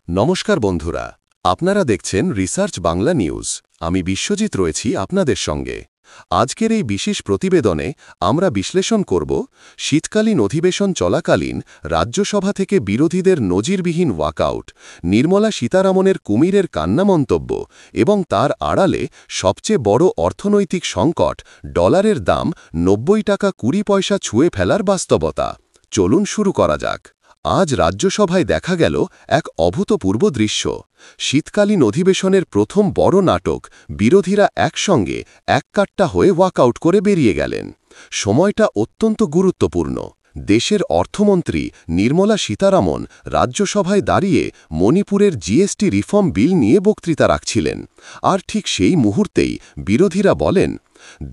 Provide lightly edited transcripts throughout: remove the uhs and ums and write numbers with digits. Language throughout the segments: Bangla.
নমস্কার বন্ধুরা, আপনারা দেখছেন রিসার্চ বাংলা নিউজ। আমি বিশ্বজিৎ রয়েছি আপনাদের সঙ্গে। আজকের এই বিশেষ প্রতিবেদনে আমরা বিশ্লেষণ করব শীতকালীন অধিবেশন চলাকালীন রাজ্যসভা থেকে বিরোধীদের নজিরবিহীন ওয়াকআউট, নির্মলা সীতারামনের কুমিরের কান্না মন্তব্য এবং তার আড়ালে সবচেয়ে বড় অর্থনৈতিক সংকট ডলারের দাম ৯০ টাকা ২০ পয়সা ছুঁয়ে ফেলার বাস্তবতা। চলুন শুরু করা যাক। আজ রাজ্যসভায় দেখা গেল এক অভূতপূর্ব দৃশ্য। শীতকালীন অধিবেশনের প্রথম বড় নাটক, বিরোধীরা একসঙ্গে এককাট্টা হয়ে ওয়াকআউট করে বেরিয়ে গেলেন। সময়টা অত্যন্ত গুরুত্বপূর্ণ। দেশের অর্থমন্ত্রী নির্মলা সীতারামন রাজ্যসভায় দাঁড়িয়ে মণিপুরের জিএসটি রিফর্ম বিল নিয়ে বক্তৃতা রাখছিলেন। আর ঠিক সেই মুহূর্তেই বিরোধীরা বলেন,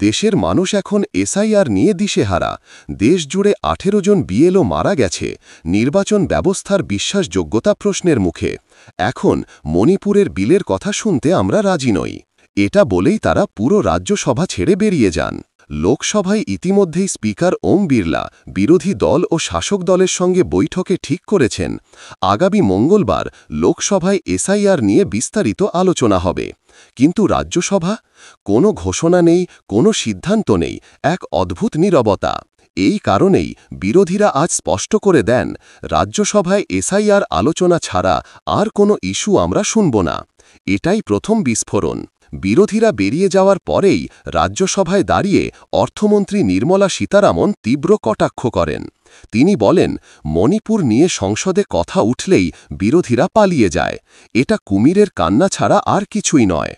দেশের মানুষ এখন এসআইআর নিয়ে দিশেহারা, দেশ জুড়ে ১৮ জন বিএলও মারা গেছে, নির্বাচন ব্যবস্থার বিশ্বাসযোগ্যতা প্রশ্নের মুখে। এখন মণিপুরের বিলের কথা শুনতে আমরা রাজি নই। এটা বলেই তারা পুরো রাজ্যসভা ছেড়ে বেরিয়ে যান। লোকসভায় ইতিমধ্যেই স্পিকার ওম বিড়লা বিরোধী দল ও শাসক দলের সঙ্গে বৈঠকে ঠিক করেছেন, আগামী মঙ্গলবার লোকসভায় এসআইআর নিয়ে বিস্তারিত আলোচনা হবে। কিন্তু রাজ্যসভা? কোনো ঘোষণা নেই, কোনো সিদ্ধান্ত নেই, এক অদ্ভুত নীরবতা। এই কারণেই বিরোধীরা আজ স্পষ্ট করে দেন, রাজ্যসভায় এসআইআর আলোচনা ছাড়া আর কোনো ইস্যু আমরা শুনব না। এটাই প্রথম বিস্ফোরণ। বিরোধীরা বেরিয়ে যাওয়ার পরেই রাজ্যসভায় দাঁড়িয়ে অর্থমন্ত্রী নির্মলা সীতারামন তীব্র কটাক্ষ করেন। তিনি বলেন, মণিপুর নিয়ে সংসদে কথা উঠলেই বিরোধীরা পালিয়ে যায়। এটা কুমিরের কান্না ছাড়া আর কিছুই নয়।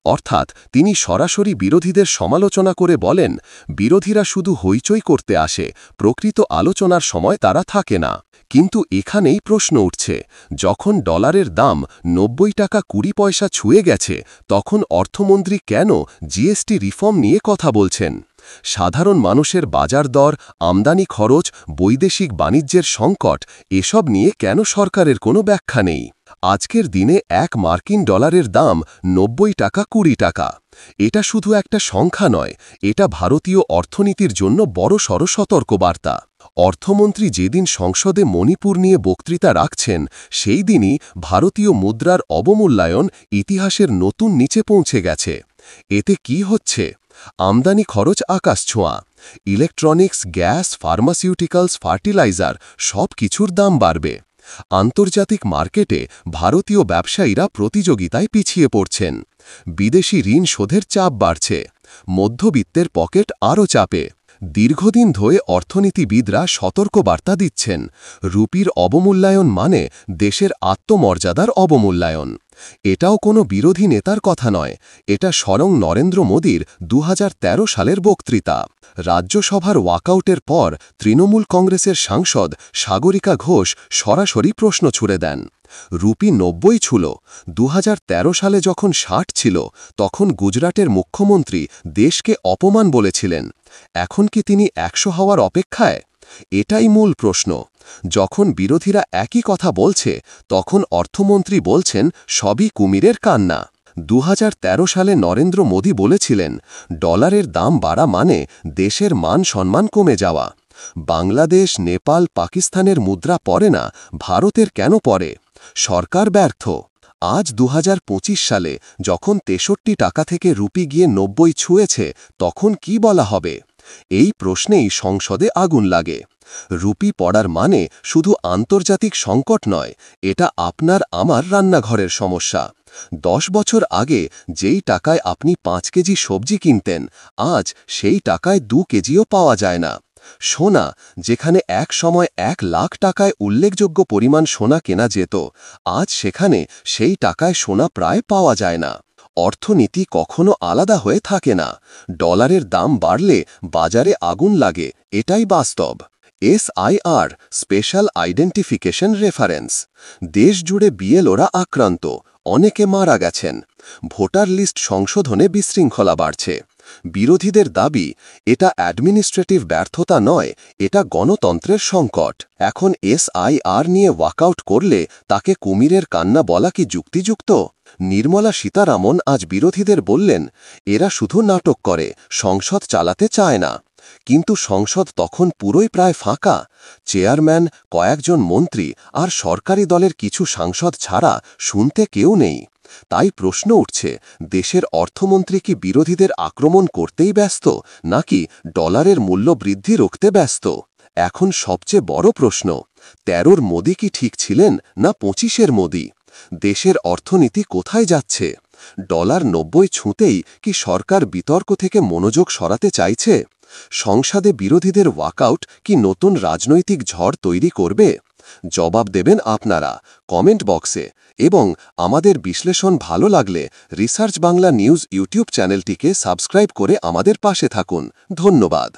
অর্থাৎ তিনি সরাসরি বিরোধীদের সমালোচনা করে বলেন, বিরোধীরা শুধু হইচই করতে আসে, প্রকৃত আলোচনার সময় তারা থাকে না। কিন্তু এখানেই প্রশ্ন উঠছে, যখন ডলারের দাম ৯০ টাকা ২০ পয়সা ছুঁয়ে গেছে, তখন অর্থমন্ত্রী কেন জিএসটি রিফর্ম নিয়ে কথা বলছেন? সাধারণ মানুষের বাজার দর, আমদানি খরচ, বৈদেশিক বাণিজ্যের সংকট, এসব নিয়ে কেন সরকারের কোনো ব্যাখ্যা নেই? আজকের দিনে এক মার্কিন ডলারের দাম ৯০ টাকা ২০ টাকা। এটা শুধু একটা সংখ্যা নয়, এটা ভারতীয় অর্থনীতির জন্য বড়সড় সতর্কবার্তা। অর্থমন্ত্রী যেদিন সংসদে মণিপুর নিয়ে বক্তৃতা রাখছেন, সেই দিনই ভারতীয় মুদ্রার অবমূল্যায়ন ইতিহাসের নতুন নিচে পৌঁছে গেছে। এতে কি হচ্ছে? আমদানি খরচ আকাশছোঁয়া। ইলেকট্রনিক্স, গ্যাস, ফার্মাসিউটিক্যালস, ফার্টিলাইজার সব কিছুর দাম বাড়বে। আন্তর্জাতিক মার্কেটে ভারতীয় ব্যবসায়ীরা প্রতিযোগিতায় পিছিয়ে পড়ছেন। বিদেশি ঋণ শোধের চাপ বাড়ছে। মধ্যবিত্তের পকেট আরও চাপে। দীর্ঘদিন ধরে অর্থনীতিবিদরা সতর্কবার্তা দিচ্ছেন, রুপির অবমূল্যায়ন মানে দেশের আত্মমর্যাদার অবমূল্যায়ন। এটাও কোনো বিরোধী নেতার কথা নয়, এটা স্বয়ং নরেন্দ্র মোদীর ২০১৩ সালের বক্তৃতা। রাজ্যসভার ওয়াকআউটের পর তৃণমূল কংগ্রেসের সাংসদ সাগরিকা ঘোষ সরাসরি প্রশ্ন ছুড়ে দেন, রুপি ৯০ ছুঁল, ২০১৩ সালে যখন ৬০ ছিল, তখন গুজরাটের মুখ্যমন্ত্রী দেশকে অপমান বলেছিলেন। এখন কি তিনি ১০০ হওয়ার অপেক্ষায়? এটাই মূল প্রশ্ন। যখন বিরোধীরা একই কথা বলছে, তখন অর্থমন্ত্রী বলছেন সবই কুমিরের কান্না। ২০১৩ সালে নরেন্দ্র মোদী বলেছিলেন, ডলারের দাম বাড়া মানে দেশের মান সম্মান কমে যাওয়া। বাংলাদেশ, নেপাল, পাকিস্তানের মুদ্রা পড়ে না, ভারতের কেন পড়ে? সরকার ব্যর্থ। আজ ২০২৫ সালে যখন ৬৩ টাকা থেকে রুপি গিয়ে ৯০ ছুঁয়েছে, তখন কি বলা হবে? এই প্রশ্নেই সংসদে আগুন লাগে। রুপি পড়ার মানে শুধু আন্তর্জাতিক সংকট নয়, এটা আপনার আমার রান্নাঘরের সমস্যা। ১০ বছর আগে যেই টাকায় আপনি ৫ কেজি সবজি কিনতেন, আজ সেই টাকায় ২ কেজিও পাওয়া যায় না। সোনা, যেখানে এক সময় ১ লাখ টাকায় উল্লেখযোগ্য পরিমাণ সোনা কেনা যেত, আজ সেখানে সেই টাকায় সোনা প্রায় পাওয়া যায় না। অর্থনীতি কখনো আলাদা হয়ে থাকে না। ডলারের দাম বাড়লে বাজারে আগুন লাগে, এটাই বাস্তব। SIR, special identification reference. দেশ জুড়ে বিএলওরা আক্রান্ত, অনেকে মারা গেছেন। ভোটার লিস্ট সংশোধনে বিশৃঙ্খলা বাড়ছে। বিরোধীদের দাবি, এটা অ্যাডমিনিস্ট্রেটিভ ব্যর্থতা নয়, এটা গণতন্ত্রের সংকট। এখন এসআইআর নিয়ে ওয়াকআউট করলে তাকে কুমিরের কান্না বলা কি যুক্তিযুক্ত? নির্মলা সীতারামন আজ বিরোধীদের বললেন, এরা শুধু নাটক করে, সংসদ চালাতে চায় না। কিন্তু সংসদ তখন পুরোই প্রায় ফাঁকা। চেয়ারম্যান, কয়েকজন মন্ত্রী আর সরকারি দলের কিছু সাংসদ ছাড়া শুনতে কেউ নেই। তাই প্রশ্ন উঠছে, দেশের অর্থমন্ত্রী কি বিরোধীদের আক্রমণ করতেই ব্যস্ত, নাকি ডলারের মূল্য বৃদ্ধি রুখতে ব্যস্ত? এখন সবচেয়ে বড় প্রশ্ন, ১৩র মোদি কি ঠিক ছিলেন, না ২৫-এর মোদি? দেশের অর্থনীতি কোথায় যাচ্ছে? ডলার ৯০ ছুঁতেই কি সরকার বিতর্ক থেকে মনোযোগ সরাতে চাইছে? সংসদে বিরোধীদের ওয়াকআউট কি নতুন রাজনৈতিক ঝড় তৈরি করবে? জবাব দেবেন আপনারা কমেন্ট বক্সে। এবং আমাদের বিশ্লেষণ ভালো লাগলে রিসার্চ বাংলা নিউজ ইউটিউব চ্যানেলটিকে সাবস্ক্রাইব করে আমাদের পাশে থাকুন। ধন্যবাদ।